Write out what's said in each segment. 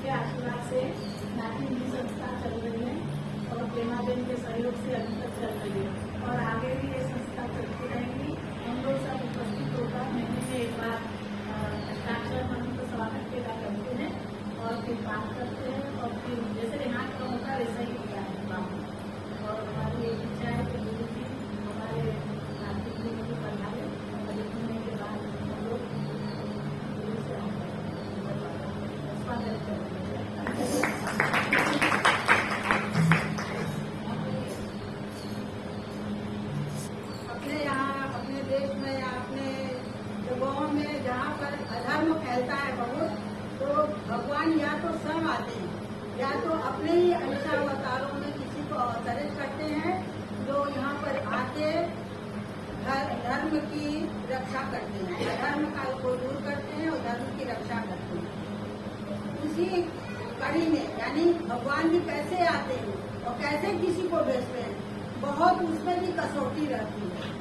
के आशीर्वाद से नाटी हिंदी संस्था चल रही है और प्रेमाबेन के सहयोग से अभी तक चल रही है और आगे भी ये संस्था चलती रहेगी। हम लोग सब उपस्थित होकर महीने में एक बार हस्ताक्षर मंत्र स्वागत के बाद करते हैं और फिर बात करते हैं और फिर जैसे यहाँ का होता वैसा ही होता है काम। और हमारी एक इच्छा है कि गुरु जी हमारे नाटी जी को पढ़ाए और लिखने के बाद हम लोग गुरु से स्वागत करेंगे। अपने यहाँ अपने देश में या अपने जगहों में जहाँ पर अधर्म फैलता है बहुत, तो भगवान या तो स्वयं आते हैं या तो अपने ही अंश अवतारों में किसी को अवतरित करते हैं जो यहाँ पर आके धर्म की रक्षा करते हैं, अधर्म का को दूर करते हैं और धर्म की रक्षा करते हैं। उसी कड़ी में यानी भगवान भी कैसे आते हैं और कैसे किसी को भेजते हैं, बहुत उसमें भी कसौटी रहती है।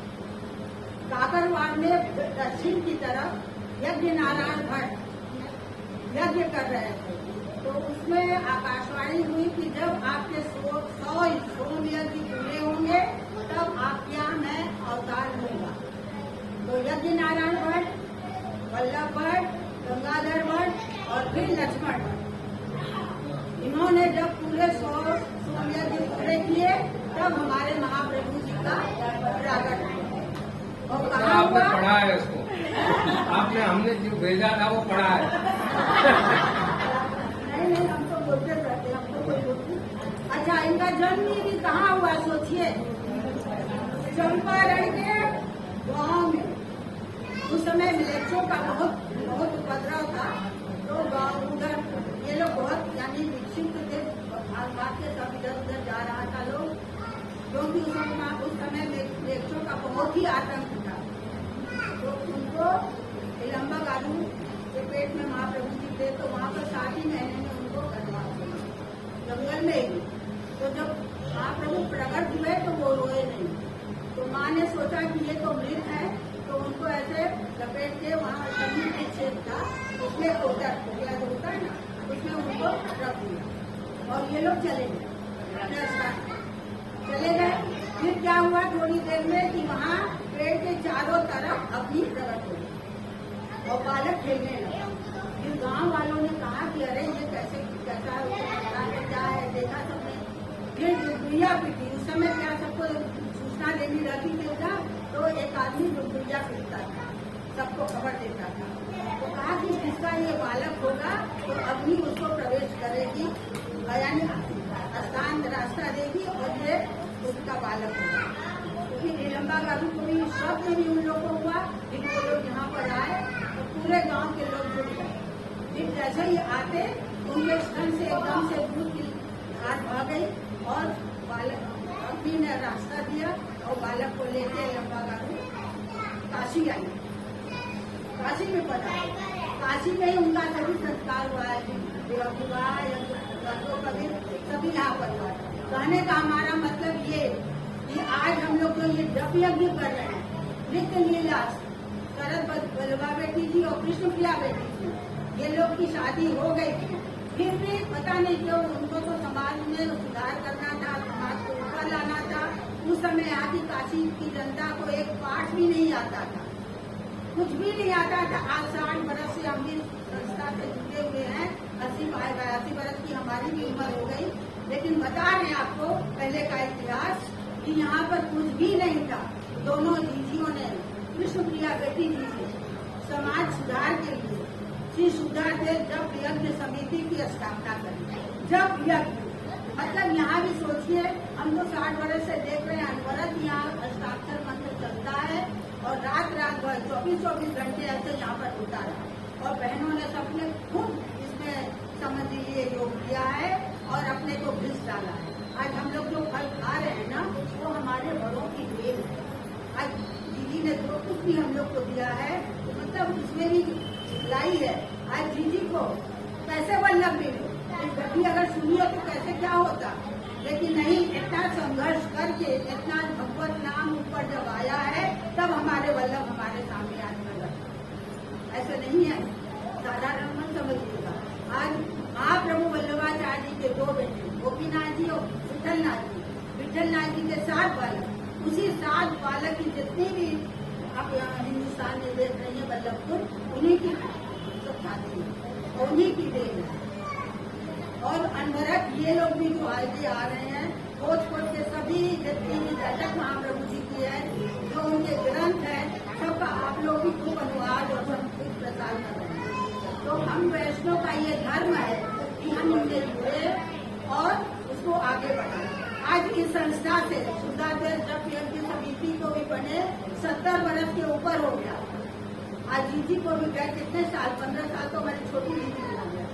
काकरवाड़ में दक्षिण की तरफ यज्ञ नारायण भट्ट यज्ञ कर रहे थे, तो उसमें आकाशवाणी हुई कि जब आपके 100 यज्ञ पूरे होंगे तब आपके यहाँ मैं अवतार लूंगा। तो यज्ञ नारायण भट्ट, वल्लभ भट्ट, गंगाधर भट्ट और फिर लक्ष्मण भट्ट, इन्होंने जब पूरे 100 यज्ञ पूरे किए तब हमारे महाप्रभु जी का प्रागट हुआ। और कहाँ आपने हुआ? पढ़ा है उसको, आपने हमने जो भेजा था वो पढ़ा है। नहीं हम तो बोलते रहते, हम तो कोई बोलते। अच्छा, इनका जन्म भी कहाँ हुआ सोचिए, चंपारण के गांव में। उस समय मिलेच्छों का बहुत उपद्रव था, तो गांव उधर ये लोग बहुत यानी विक्षिप्त थे, भाग के सब इधर उधर जा रहा था लोग, क्योंकि उस समय मिलेच्छों का बहुत ही आतंक था। तो उनको लंबा गालू के पेट में महाप्रभु जी थे, तो वहाँ पर 7 ही महीने में उनको करवा दिया जंगल में ही। तो जब महाप्रभु प्रकट हुए तो वो रोए नहीं, तो माँ ने सोचा कि ये तो मृत है, तो उनको ऐसे लपेट के वहाँ जमीन में छेद था, उसमें कोटा जो होता है ना, उसमें उनको रख दिया और ये लोग चले गए। फिर क्या हुआ थोड़ी देर में कि वहाँ पेड़ के चारों तरफ अग्नि प्रकट हो गई और बालक खेलने लगा। फिर गांव वालों ने कहा कि अरे ये कैसा क्या है, देखा सबने। फिर डुबुरिया पीटी, उस समय क्या सबको सूचना देनी रहती थी ना, तो एक आदमी डुबुरिया पीटता था, सबको खबर देता था। तो कहा कि जिसका ये बालक होगा तो अग्नि उसको प्रवेश करेगी, यानी स्थान रास्ता देगी और ये उसका बालक होगा। तो फिर लंबा गारू को भी शब्द भी उन लोगों को हुआ, फिर वो लोग यहाँ पर आए तो पूरे गांव के लोग जुट गए। फिर जैसे ही आते उनके स्तन से एकदम से दूध की धार बह गई और बालक अग्नि ने रास्ता दिया और बालक को लेके लंबा गारू काशी आई। काशी में पड़ा, काशी में ही उनका सभी संस्कार हुआ है, विवाह कभी सभी यहाँ पर हुआ। कहने का हमारा मतलब ये कि आज हम लोग जो ये जप यज्ञ कर रहे हैं, नित्य लीला शरद बल्लभा बेटी जी और कृष्ण प्रिया बेटी जी, ये लोग की शादी हो गई थी, फिर भी पता नहीं क्यों उनको तो समाज में सुधार करना था, समाज को ऊपर लाना था। उस समय यहाँ की काशी की जनता को एक पाठ भी नहीं आता था, कुछ भी नहीं आता था। आज 60 बरस से हम भी संस्था से जुड़े हुए हैं, 80-82 बरस की हमारी भी उम्र हो गई, लेकिन बता रहे हैं आपको पहले का इतिहास कि यहाँ पर कुछ भी नहीं था। दोनों दीदियों ने कृष्ण प्रिया बेटी जी से समाज सुधार के लिए श्री सुधादेव जप यज्ञ समिति की स्थापना करी। जप यज्ञ मतलब यहाँ भी सोचिए, हम तो 60 बरस से देख रहे हैं अनवरत यहाँ हस्ताक्षर मंत्र चलता है और रात भर 24 घंटे ऐसे यहाँ पर होता रहा और बहनों ने सबने खूब इसमें समझ लीजिए योग किया है और अपने को घिस डाला है। आज हम लोग जो फल खा रहे हैं ना, वो हमारे बड़ों की देन है। आज दीदी ने जो कुछ भी हम लोग को दिया है, मतलब उसमें भी लाई है। आज दीदी को कैसे वल्लभ मिले, गति अगर सुनिए तो कैसे क्या होता, लेकिन नहीं, इतना संघर्ष करके इतना भगवत नाम ऊपर जब आया है तब हमारे वल्लभ हमारे सामने आने लगा। ऐसे नहीं है, साधारण मत समझिएगा। आज महाप्रभु जलनाथ जी के 7 बालक, उसी 7 बालक की जितनी भी आप यहाँ हिंदुस्तान में देख रही है बल्लभपुर, उन्हीं की सब खाती है और उन्हीं की देन है। और अनवरत ये लोग भी जो आगे आ रहे हैं, खोज खोज के सभी जितनी भी बैठक महाप्रभु जी की है, जो उनके ग्रंथ है, सबका आप लोग भी खूब अनुवाद और सब कुछ प्रसार कर रहे हैं। तो हम वैष्णव का ये धर्म है कि हम उनसे जुड़े और उसको आगे बढ़ाएं। आज इस संस्था से सुधादेव जप यज्ञ समिति को भी बने 70 वर्ष के ऊपर हो गया। आज जीजी को भी गए कितने साल, 15 साल तो हमारी छोटी जीजी हो गया।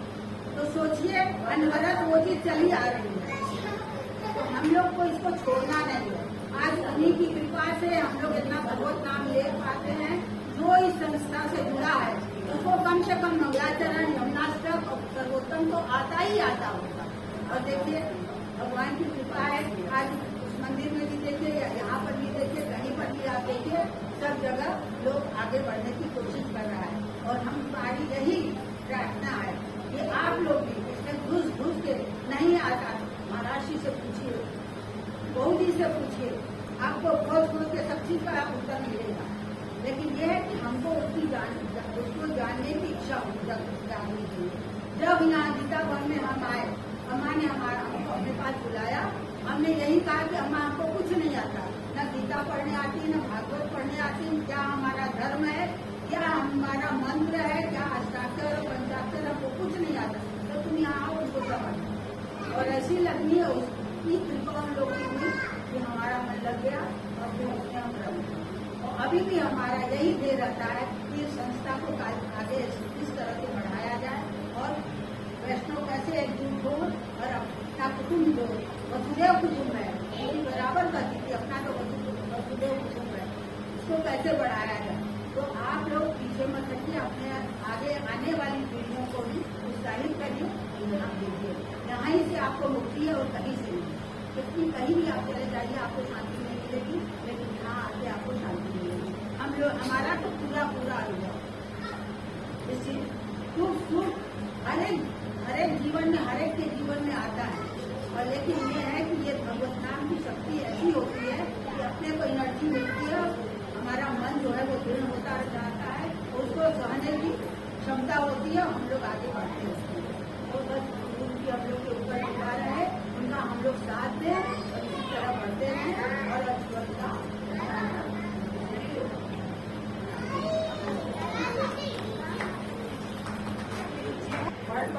तो सोचिए अनवरत वो चीज चली आ रही है, तो हम लोग को इसको छोड़ना नहीं है। आज उन्हीं की कृपा से हम लोग इतना भगवत नाम ले पाते हैं। जो इस संस्था से जुड़ा है उसको कम से कम मंगलाचरण, यमुनाष्टक और सर्वोत्तम तो आता ही आता होगा। और देखिए भगवान की कृपा है, आज उस मंदिर में भी देखिए या यहाँ पर भी देखिए, कहीं पर भी आप देखिए, सब जगह लोग आगे बढ़ने की कोशिश कर रहा है। और हमारी यही प्रार्थना है कि आप लोग भी इसमें घुस के नहीं आता, महाराष्ट्र से पूछिए, बहू जी से पूछिए, आपको खोज के सब चीज का उत्तर मिलेगा। लेकिन यह है कि हमको उसको जानने की इच्छा जाननी चाहिए। जब यहाँ गीता भवन में हम आए, अम्मा ने हमको अपने पास बुलाया, हमने यही कहा कि अम्मा हमको कुछ नहीं आता, न गीता पढ़ने आती, न भागवत पढ़ने आती, क्या हमारा धर्म है, क्या हमारा मंत्र है, क्या हस्ताक्षर और पंचाक्षर, हमको कुछ नहीं आता, तो तुम यहाँ आओ उसको समझ। और ऐसी लगनी है उसकी कृपा हम लोग की हुई कि हमारा मन लग गया और फिर उसमें हम रह। और अभी भी हमारा यही ध्येय रहता है कि इस संस्था को आगे इस तरह से बढ़ाया जाए और वैष्णव कैसे एकजुट हो और अपना कुटुंब जो वसुदेव कुटुंब है, वो बराबर का थी अपना तो वसुदेव कुटुंब है, उसको कैसे बढ़ाया जाए। तो आप लोग पीछे मत रखिए, अपने आगे आने वाली पीढ़ियों को भी उत्साहित करिए, इनाम दीजिए। यहाँ से आपको मुक्ति है और कहीं से नहीं, क्योंकि कहीं भी आप चले जाइए आपको शांति नहीं मिलेगी, लेकिन यहाँ आके आपको शांति मिलेगी। हम लोग हमारा तो पूरा अनुभव इससे सुख हर एक जीवन में, हर एक के जीवन में आता है। और लेकिन ये है कि ये भगवत नाम की शक्ति ऐसी होती है कि अपने को एनर्जी मिलती है, हमारा मन जो है वो दृढ़ होता जाता है, उसको सहने की क्षमता होती है, हम लोग आगे बढ़ते हैं। और बस उनकी हम लोग के ऊपर निर्भर है, उनका हम लोग साथ दें और इसी तरह बढ़ते रहें और अच्छी बढ़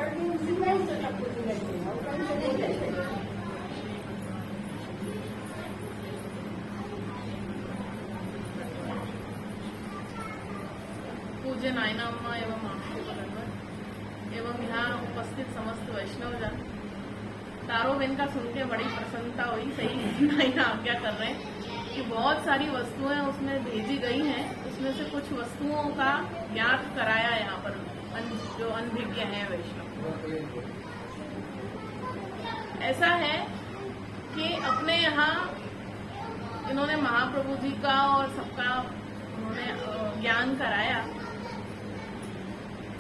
के उसी में ही सब कुछ रहते हैं और कहीं से नहीं रहते। पूज्य नायना अम्मा एवं आंटी एवं यहाँ उपस्थित समस्त वैष्णवजन, तारो बहन का सुन के बड़ी प्रसन्नता हुई। सही नायना आज्ञा कर रहे हैं कि बहुत सारी वस्तुएं उसमें भेजी गई हैं, उसमें से कुछ वस्तुओं का ज्ञात कराया यहाँ पर जो अनभिज्ञ हैं वैष्णव। ऐसा है कि अपने यहाँ इन्होंने महाप्रभु जी का और सबका उन्होंने ज्ञान कराया।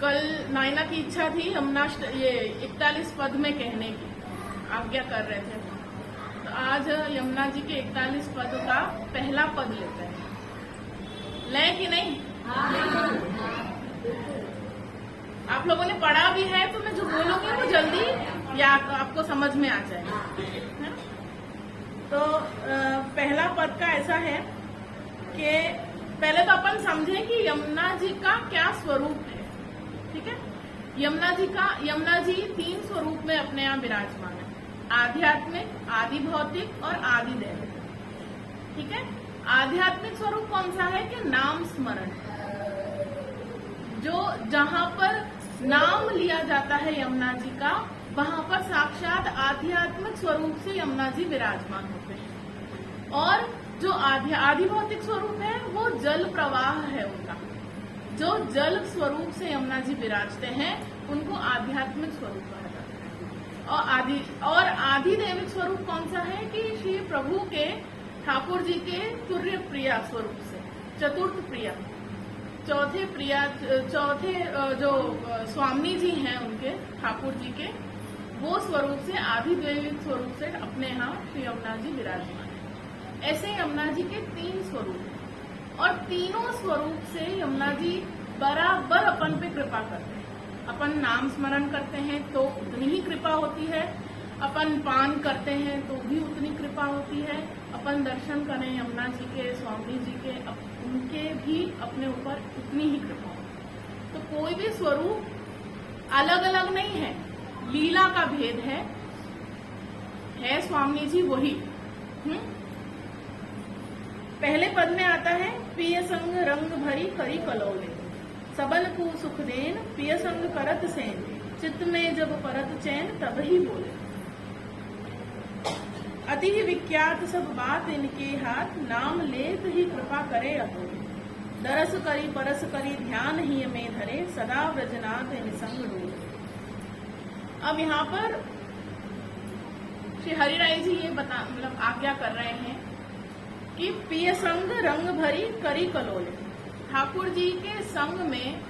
कल नायना की इच्छा थी ये 41 पद में कहने की, आज्ञा कर रहे थे, तो आज यमुना जी के 41 पद का पहला पद लेते हैं। लें कि नहीं? आप लोगों ने पढ़ा भी है, तो मैं जो बोलूंगी वो जल्दी या आपको समझ में आ जाएगा। तो पहला पद का ऐसा है कि पहले तो अपन समझें कि यमुना जी का क्या स्वरूप है। ठीक है, यमुना जी 3 स्वरूप में अपने यहाँ विराजमान है, आध्यात्मिक, आदि भौतिक और आदि दैविक। ठीक है, आध्यात्मिक स्वरूप कौन सा है कि नाम स्मरण, जो जहाँ पर नाम लिया जाता है यमुना जी का, वहां पर साक्षात आध्यात्मिक स्वरूप से यमुना जी विराजमान होते हैं। और जो आदि भौतिक स्वरूप है वो जल प्रवाह है उनका, जो जल स्वरूप से यमुना जी विराजते हैं उनको आध्यात्मिक स्वरूप कहा जाता है। और आदि दैविक स्वरूप कौन सा है कि श्री प्रभु के ठाकुर जी के तुर्य प्रिया स्वरूप से, चतुर्थ प्रिया, चौथे जो स्वामी जी हैं उनके ठाकुर जी के, वो स्वरूप से आधिदैविक स्वरूप से अपने यहाँ श्री यमुना जी विराजमान है। ऐसे यमुना जी के 3 स्वरूप हैं और तीनों स्वरूप से यमुना जी बराबर अपन पे कृपा करते हैं। अपन नाम स्मरण करते हैं तो उतनी ही कृपा होती है, अपन पान करते हैं तो भी उतनी कृपा होती है, अपन दर्शन करें यमुना जी के, स्वामी जी के, उनके भी अपने ऊपर उतनी ही कृपा होती है। तो कोई भी स्वरूप अलग अलग नहीं है, लीला का भेद है स्वामी जी वही। पहले पद में आता है पिय संग रंग भरी करी कलौले, सबल को सुख देन पिय संग करत सेन, चित्त में जब परत चैन तब ही बोले। अति ही विख्यात सब बात इनके हाथ, नाम लेत ही कृपा करे अतुल, दरस करी परस करी ध्यान ही में धरे, सदा व्रजनाथ निसंग डोले। अब यहाँ पर श्री हरिराय जी ये मतलब आज्ञा कर रहे हैं कि पिय संग रंग भरी करी कलोले। ठाकुर जी के संग में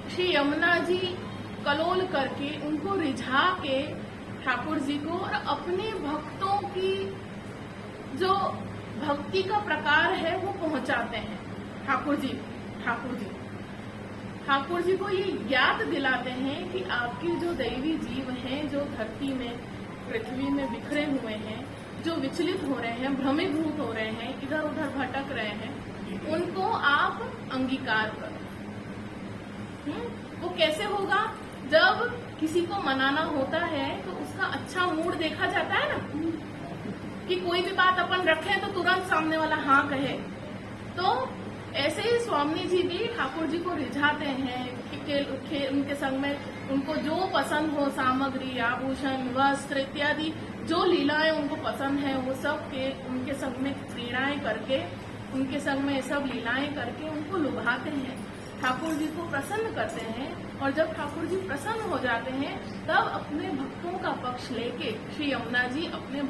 श्री यमुना जी कलोल करके उनको रिझा के ठाकुर जी को और अपने भक्तों की जो भक्ति का प्रकार है वो पहुंचाते हैं। ठाकुर जी को ये याद दिलाते हैं कि आपके जो दैवी जीव हैं, जो धरती में पृथ्वी में बिखरे हुए हैं, जो विचलित हो रहे हैं, भ्रमीभूत हो रहे हैं, इधर उधर भटक रहे हैं, उनको आप अंगीकार करो। वो कैसे होगा? जब किसी को मनाना होता है तो उसका अच्छा मूड देखा जाता है ना, कि कोई भी बात अपन रखें तो तुरंत सामने वाला हाँ कहे। तो ऐसे ही स्वामी जी भी ठाकुर जी को रिझाते हैं कि उनके संग में उनको जो पसंद हो, सामग्री, आभूषण, वस्त्र इत्यादि जो लीलाएं उनको पसंद है, वो सब के उनके संग में क्रीड़ाएं करके, उनके संग में सब लीलाएं करके उनको लुभाते हैं, ठाकुर जी को प्रसन्न करते हैं। और जब ठाकुर जी प्रसन्न हो जाते हैं तब अपने भक्तों का पक्ष लेके श्री यमुना जी अपने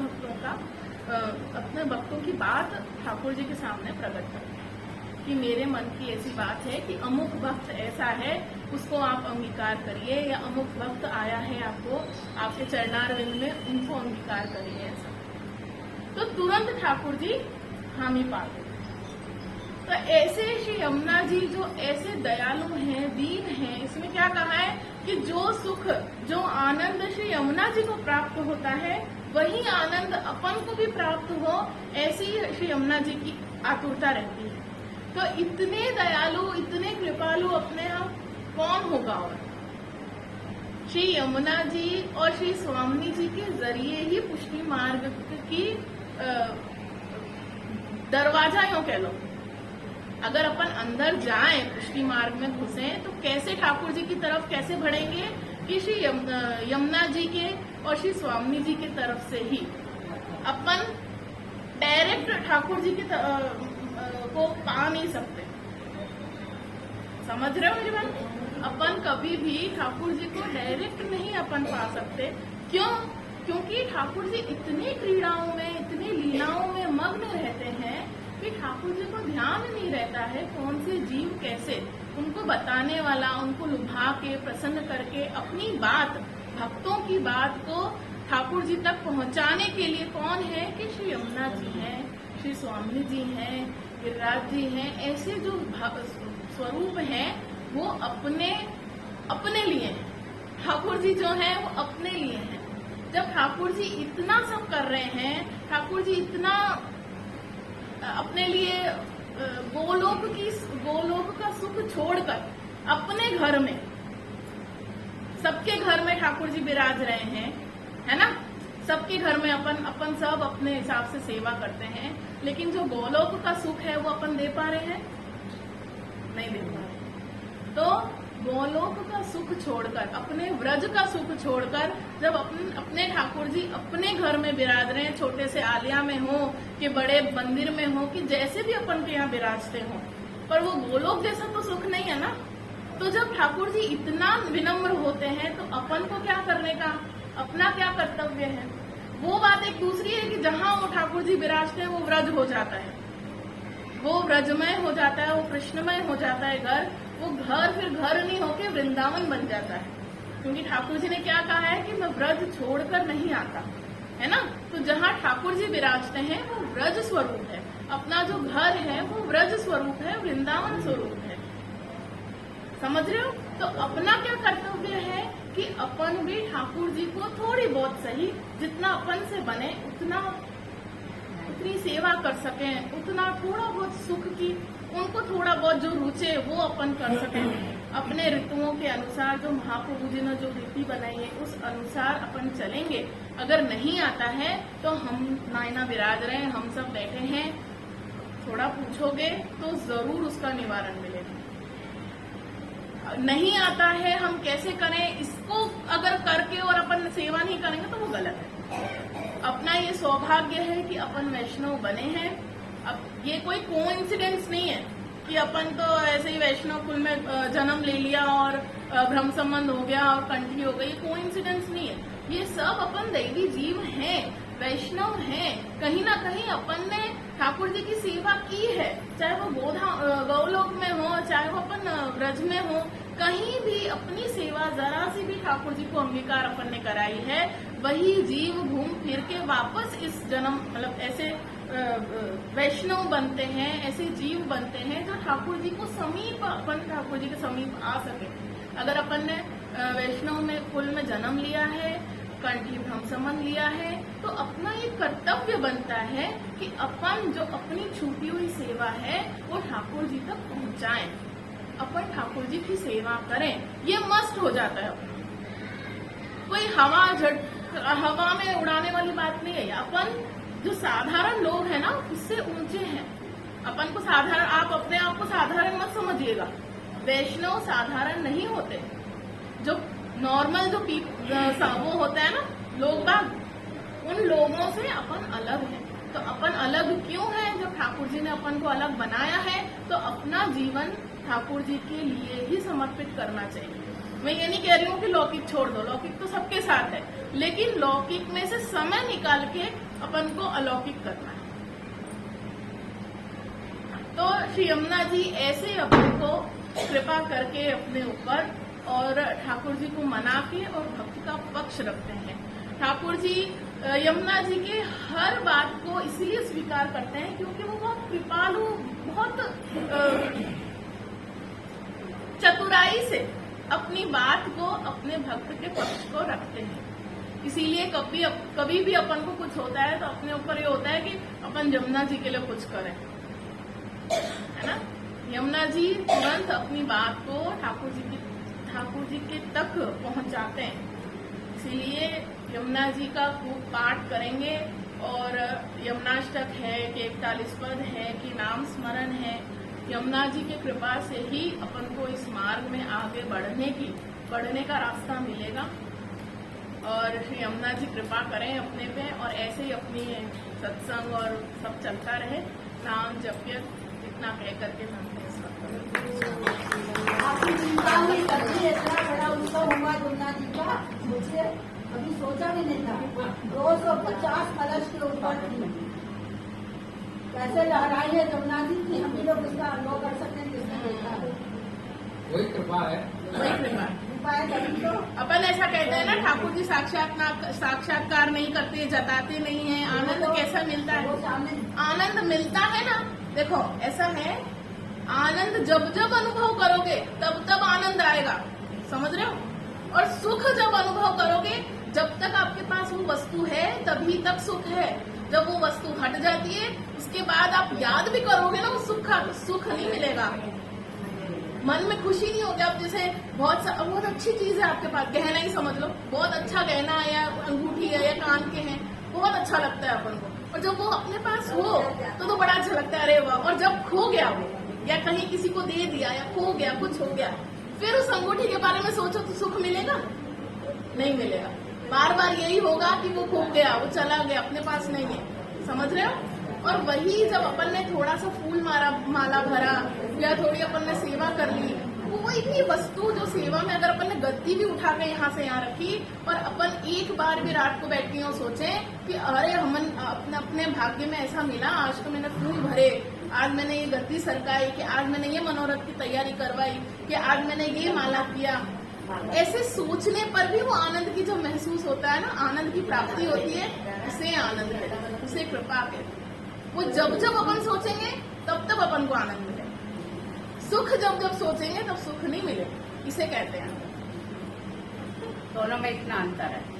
भक्तों की बात ठाकुर जी के सामने प्रकट करते हैं कि मेरे मन की ऐसी बात है कि अमुक भक्त ऐसा है, उसको आप अंगीकार करिए, या अमुक भक्त आया है आपको आपके चरणारविंद में, उनको अंगीकार करिए। ऐसा तो तुरंत ठाकुर जी हामी पा गए। तो ऐसे श्री यमुना जी जो ऐसे दयालु हैं, दीन हैं, इसमें क्या कहा है कि जो सुख, जो आनंद श्री यमुना जी को प्राप्त होता है वही आनंद अपन को भी प्राप्त हो, ऐसी श्री यमुना जी की आतुरता रहती है। तो इतने दयालु, इतने कृपालु अपने यहाँ कौन होगा? और श्री यमुना जी और श्री स्वामी जी के जरिए ही पुष्टि मार्ग की दरवाजा यूं कह लो, अगर अपन अंदर जाएं, पुष्टि मार्ग में घुसे, तो कैसे ठाकुर जी की तरफ कैसे बढ़ेंगे कि श्री यमुना जी के और श्री स्वामी जी की तरफ से ही अपन डायरेक्ट ठाकुर जी की को पा नहीं सकते। समझ रहे हो मेरी बात? अपन कभी भी ठाकुर जी को डायरेक्ट नहीं अपन पा सकते। क्यों? क्योंकि ठाकुर जी इतनी क्रीड़ाओं में, इतनी लीलाओं में मग्न रहते हैं कि ठाकुर जी को ध्यान नहीं रहता है कौन से जीव कैसे, उनको बताने वाला, उनको लुभा के प्रसन्न करके अपनी बात, भक्तों की बात को ठाकुर जी तक पहुंचाने के लिए कौन है कि श्री यमुना जी हैं, श्री स्वामी जी हैं, गिरिराज जी हैं। ऐसे जो स्वरूप हैं वो अपने लिए हैं। ठाकुर जी जो हैं वो अपने लिए हैं। जब ठाकुर जी इतना सब कर रहे हैं, ठाकुर जी इतना अपने लिए गोलोक का सुख छोड़कर अपने घर में, सबके घर में ठाकुर जी विराज रहे हैं, है ना? सबके घर में अपन सब अपने हिसाब से सेवा करते हैं, लेकिन जो गोलोक का सुख है वो अपन दे पा रहे हैं? नहीं दे पा रहे। तो गोलोक का सुख छोड़कर, अपने व्रज का सुख छोड़कर, जब अपने ठाकुर जी अपने घर में विराज रहे हैं, छोटे से आलिया में हो कि बड़े मंदिर में हो कि जैसे भी अपन के यहाँ विराजते हो, पर वो गोलोक जैसा तो सुख नहीं है ना। तो जब ठाकुर जी इतना विनम्र होते हैं तो अपन को क्या करने का, अपना क्या कर्तव्य है? वो बात एक दूसरी है कि जहाँ वो ठाकुर जी विराजते हैं वो व्रज हो जाता है, वो व्रजमय हो जाता है, वो कृष्णमय हो जाता है घर। वो घर फिर घर नहीं होके वृंदावन बन जाता है। क्योंकि ठाकुर जी ने क्या कहा है कि मैं व्रज छोड़कर नहीं आता, है ना। तो जहाँ ठाकुर जी विराजते हैं वो व्रज स्वरूप है, अपना जो घर है वो व्रज स्वरूप है, वृंदावन स्वरूप है, समझ रहे हो। तो अपना क्या कर्तव्य है कि अपन भी ठाकुर जी को थोड़ी बहुत सही, जितना अपन से बने उतनी सेवा कर सके, उतना थोड़ा बहुत सुख की, उनको थोड़ा बहुत जो रुचे वो अपन कर सके, अपने ऋतुओं के अनुसार जो महाप्रभु जी ने जो रीति बनाई है उस अनुसार अपन चलेंगे। अगर नहीं आता है तो हम नायना विराज रहे हैं, हम सब बैठे हैं, थोड़ा पूछोगे तो जरूर उसका निवारण मिलेगा। नहीं आता है हम कैसे करें, इसको अगर करके और अपन सेवा नहीं करेंगे तो वो गलत है। अपना ये सौभाग्य है कि अपन वैष्णव बने हैं। अब ये कोई कोइंसिडेंस नहीं है कि अपन तो ऐसे ही वैष्णव कुल में जन्म ले लिया और भ्रम संबंध हो गया और कंठी हो गई, ये कोइंसिडेंस नहीं है। ये सब अपन दैवी जीव हैं, वैष्णव हैं। कहीं ना कहीं अपन ने ठाकुर जी की सेवा की है, चाहे वो गौलोक में हो, चाहे वो अपन ब्रज में हो, कहीं भी अपनी सेवा जरा सी भी ठाकुर जी को अंगीकार अपन ने कराई है, वही जीव घूम फिर के वापस इस जन्म मतलब ऐसे वैष्णव बनते हैं, ऐसे जीव बनते हैं जो ठाकुर जी को समीप, अपन ठाकुर जी के समीप आ सके। अगर अपन ने वैष्णव में कुल में जन्म लिया है, कंठी भ्रम संबंध लिया है, तो अपना ये कर्तव्य बनता है कि अपन जो अपनी छूटी हुई सेवा है वो ठाकुर जी तक पहुंचाएं, अपन ठाकुर जी की सेवा करें। ये मस्ट हो जाता है। कोई हवा में उड़ाने वाली बात नहीं है। अपन जो साधारण लोग हैं ना उससे ऊंचे हैं। अपन को साधारण, आप अपने आप को साधारण मत समझिएगा। वैष्णव साधारण नहीं होते। जो नॉर्मल जो वो होता है ना लोग बाग, उन लोगों से अपन अलग हैं। तो अपन अलग क्यों है? जब ठाकुर जी ने अपन को अलग बनाया है तो अपना जीवन ठाकुर जी के लिए ही समर्पित करना चाहिए। मैं ये नहीं कह रही हूँ कि लौकिक छोड़ दो, लौकिक तो सबके साथ है, लेकिन लौकिक में से समय निकाल के अपन को अलौकिक करना है। तो श्री यमुना जी ऐसे अपन को कृपा करके अपने ऊपर और ठाकुर जी को मना के और भक्ति का पक्ष रखते हैं। ठाकुर जी यमुना जी के हर बात को इसलिए स्वीकार करते हैं क्योंकि वो बहुत कृपालु, बहुत चतुराई से अपनी बात को अपने भक्त के पक्ष को रखते हैं। इसीलिए कभी भी अपन को कुछ होता है तो अपने ऊपर ये होता है कि अपन यमुना जी के लिए कुछ करें, है ना। यमुना जी तुरंत अपनी बात को ठाकुर जी के तक पहुंचाते हैं। इसीलिए यमुना जी का खूब पाठ करेंगे और यमुनाष्टक है कि 41 पद है कि नाम स्मरण है। यमुना जी की कृपा से ही अपन को इस मार्ग में आगे बढ़ने का रास्ता मिलेगा। और श्री यमुना जी कृपा करें अपने पे और ऐसे ही अपनी सत्संग और सब चलता रहे। नाम जपिए, इतना कह करके आपकी चिंता में कभी इतना बड़ा उनका हुआ यमुना जी का, मुझे अभी सोचा भी नहीं था। 250 कलश के ऊपर थी, कैसे लहराई है यमुना जी की, हम लोग उसका अनुभव कर सकते हैं। किसने देखा है? वही कृपा है, वही कृपा है तभी तो अपन ऐसा कहते हैं ना, ठाकुर जी साक्षात्कार नहीं करते, जताते नहीं है। आनंद कैसा मिलता है? वो सामने आनंद मिलता है ना। देखो ऐसा है, आनंद जब जब अनुभव करोगे तब तब आनंद आएगा, समझ रहे हो। और सुख जब अनुभव करोगे, जब तक आपके पास वो वस्तु है तभी तक सुख है। जब वो वस्तु हट जाती है उसके बाद आप याद भी करोगे ना, वो सुख नहीं मिलेगा, मन में खुशी नहीं होगी। आप जैसे बहुत अच्छी चीज है आपके पास, गहना ही समझ लो, बहुत अच्छा गहना है या अंगूठी है या कान के हैं, बहुत अच्छा लगता है अपन को। और जब वो अपने पास हो तो बड़ा अच्छा लगता है, अरे वाह। और जब खो गया वो या कहीं किसी को दे दिया या खो गया, कुछ हो गया, फिर उस अंगूठी के बारे में सोचो तो सुख मिलेगा? नहीं मिलेगा। बार बार यही होगा कि वो खो गया, वो चला गया, अपने पास नहीं है, समझ रहे हो। और वही जब अपन ने थोड़ा सा फूल माला भरा या थोड़ी अपन ने सेवा कर ली, कोई भी वस्तु जो सेवा में, अगर अपन ने गद्दी भी उठा के यहाँ से यहाँ रखी और अपन एक बार भी रात को बैठे और सोचे कि अरे हमन अपने भाग्य में ऐसा मिला, आज तो मैंने फूल भरे, आज मैंने ये गद्दी सरकाई, कि आज मैंने ये मनोरथ की तैयारी करवाई, कि आज मैंने ये माला किया, ऐसे सोचने पर भी वो आनंद की जो महसूस होता है ना, आनंद की प्राप्ति होती है, उसे आनंद कहते हैं, उसे कृपा कहते हैं। वो जब जब अपन सोचेंगे तब तब अपन को आनंद मिलेगा। सुख जब जब सोचेंगे तब सुख नहीं मिलेगा, इसे कहते हैं। दोनों में इतना अंतर है।